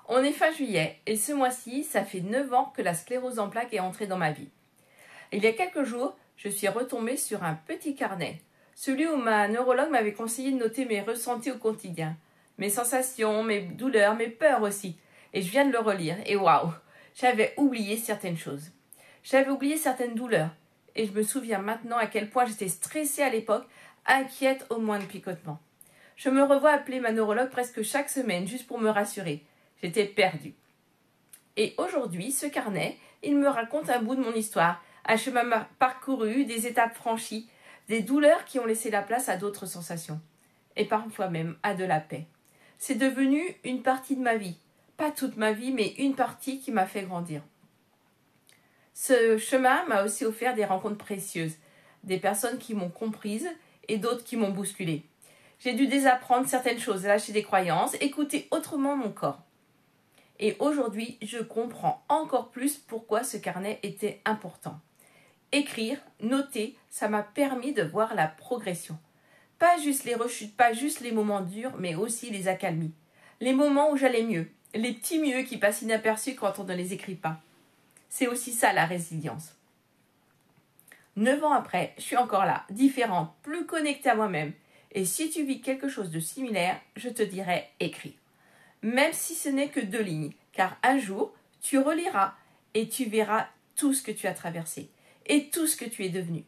On est fin juillet et ce mois-ci, ça fait 9 ans que la sclérose en plaques est entrée dans ma vie. Il y a quelques jours, je suis retombée sur un petit carnet, celui où ma neurologue m'avait conseillé de noter mes ressentis au quotidien, mes sensations, mes douleurs, mes peurs aussi. Et je viens de le relire et waouh, j'avais oublié certaines choses. J'avais oublié certaines douleurs et je me souviens maintenant à quel point j'étais stressée à l'époque, inquiète au moindre picotement. Je me revois appeler ma neurologue presque chaque semaine juste pour me rassurer. J'étais perdue. Et aujourd'hui, ce carnet, il me raconte un bout de mon histoire, un chemin parcouru, des étapes franchies, des douleurs qui ont laissé la place à d'autres sensations, et parfois même à de la paix. C'est devenu une partie de ma vie. Pas toute ma vie, mais une partie qui m'a fait grandir. Ce chemin m'a aussi offert des rencontres précieuses, des personnes qui m'ont comprise et d'autres qui m'ont bousculée. J'ai dû désapprendre certaines choses, lâcher des croyances, écouter autrement mon corps. Et aujourd'hui, je comprends encore plus pourquoi ce carnet était important. Écrire, noter, ça m'a permis de voir la progression. Pas juste les rechutes, pas juste les moments durs, mais aussi les accalmies. Les moments où j'allais mieux, les petits mieux qui passent inaperçus quand on ne les écrit pas. C'est aussi ça la résilience. 9 ans après, je suis encore là, différente, plus connectée à moi-même. Et si tu vis quelque chose de similaire, je te dirais écris. Même si ce n'est que 2 lignes, car un jour, tu reliras et tu verras tout ce que tu as traversé et tout ce que tu es devenu.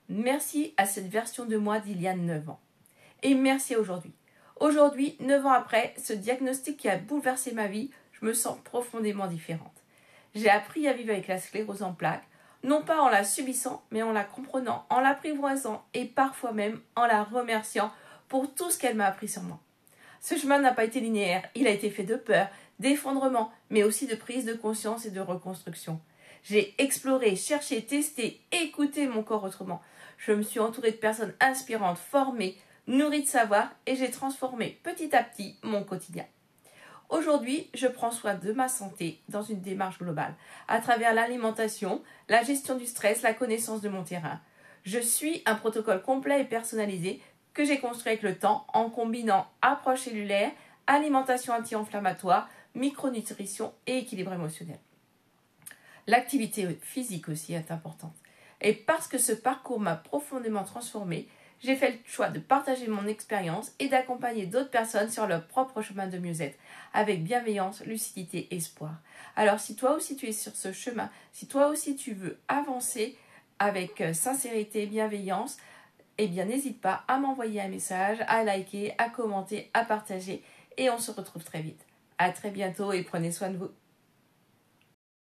Merci à cette version de moi d'il y a 9 ans. Et merci à aujourd'hui. Aujourd'hui, 9 ans après, ce diagnostic qui a bouleversé ma vie, je me sens profondément différente. J'ai appris à vivre avec la sclérose en plaques, non pas en la subissant, mais en la comprenant, en l'apprivoisant et parfois même en la remerciant pour tout ce qu'elle m'a appris sur moi. Ce chemin n'a pas été linéaire, il a été fait de peur, d'effondrement, mais aussi de prise de conscience et de reconstruction. J'ai exploré, cherché, testé, écouté mon corps autrement. Je me suis entourée de personnes inspirantes, formées, nourries de savoir et j'ai transformé petit à petit mon quotidien. Aujourd'hui, je prends soin de ma santé dans une démarche globale, à travers l'alimentation, la gestion du stress, la connaissance de mon terrain. Je suis un protocole complet et personnalisé que j'ai construit avec le temps en combinant approche cellulaire, alimentation anti-inflammatoire, micronutrition et équilibre émotionnel. L'activité physique aussi est importante. Et parce que ce parcours m'a profondément transformée, j'ai fait le choix de partager mon expérience et d'accompagner d'autres personnes sur leur propre chemin de mieux-être, avec bienveillance, lucidité et espoir. Alors si toi aussi tu es sur ce chemin, si toi aussi tu veux avancer avec sincérité et bienveillance, eh bien n'hésite pas à m'envoyer un message, à liker, à commenter, à partager et on se retrouve très vite. À très bientôt et prenez soin de vous.